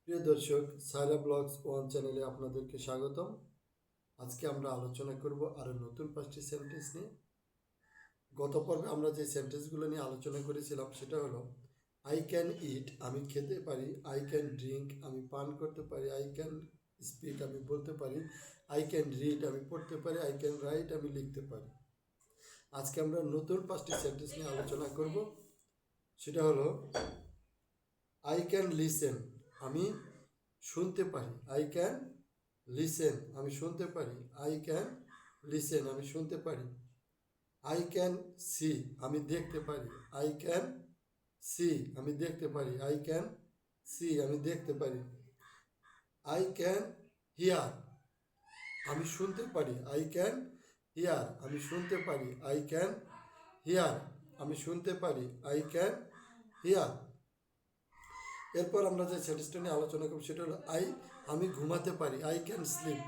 প্রিয় দর্শক, Saira blogs one চ্যানেলে আপনাদেরকে স্বাগতম। আজকে আমরা আলোচনা করব আরও নতুন 5টি সেন্টেন্স নিয়ে। গত পর্বে আমরা যে সেন্টেন্সগুলো নিয়ে আলোচনা করেছিলাম সেটা হলো আই ক্যান ইট, আমি খেতে পারি; আই ক্যান ড্রিঙ্ক, আমি পান করতে পারি; আই ক্যান স্পিক, আমি বলতে পারি; আই ক্যান রিড, আমি পড়তে পারি; আই ক্যান রাইট, আমি লিখতে পারি। আজকে আমরা নতুন 5টি সেন্টেন্স নিয়ে আলোচনা করব। সেটা হলো আই ক্যান লিসেন, আমি শুনতে পারি; আই ক্যান লিসেন, আমি শুনতে পারি; আই ক্যান লিসেন, আমি শুনতে পারি; আই ক্যান সি, আমি দেখতে পারি; আই ক্যান সি, আমি দেখতে পারি; আই ক্যান সি, আমি দেখতে পারি; আই ক্যান হিয়ার, আমি শুনতে পারি; আই ক্যান হিয়ার, আমি শুনতে পারি; আই ক্যান হিয়ার, আমি শুনতে পারি; আই ক্যান হিয়ার। এরপর আমরা যে সেন্টেন্সটা নিয়ে আলোচনা করব সেটা হলো আমি ঘুমাতে পারি; আই ক্যান স্লিপ,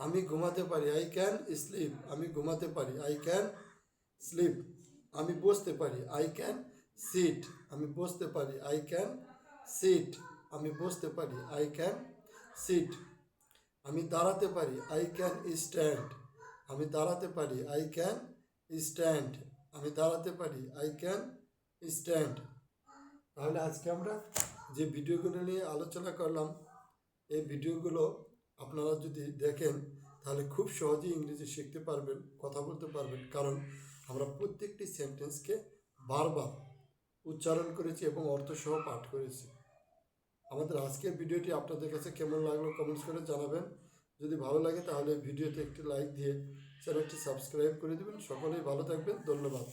আমি ঘুমাতে পারি; আই ক্যান স্লিপ, আমি ঘুমাতে পারি; আই ক্যান স্লিপ। আমি বসতে পারি; আই ক্যান সিট, আমি বসতে পারি; আই ক্যান সিট, আমি বসতে পারি; আই ক্যান সিট। আমি দাঁড়াতে পারি; আই ক্যান স্ট্যান্ড, আমি দাঁড়াতে পারি; আই ক্যান স্ট্যান্ড, আমি দাঁড়াতে পারি; আই ক্যান স্ট্যান্ড। তাহলে আজকে আমরা যে ভিডিওগুলো নিয়ে আলোচনা করলাম, এই ভিডিওগুলো আপনারা যদি দেখেন তাহলে খুব সহজেই ইংরেজি শিখতে পারবেন, কথা বলতে পারবেন। কারণ আমরা প্রত্যেকটি সেন্টেন্সকে বারবার উচ্চারণ করেছি এবং অর্থসহ পাঠ করেছি। আমাদের আজকের ভিডিওটি আপনাদের কাছে কেমন লাগলো কমেন্টস করে জানাবেন। যদি ভালো লাগে তাহলে ভিডিওতে একটি লাইক দিয়ে চ্যানেলটি সাবস্ক্রাইব করে দেবেন। সকলেই ভালো থাকবেন। ধন্যবাদ।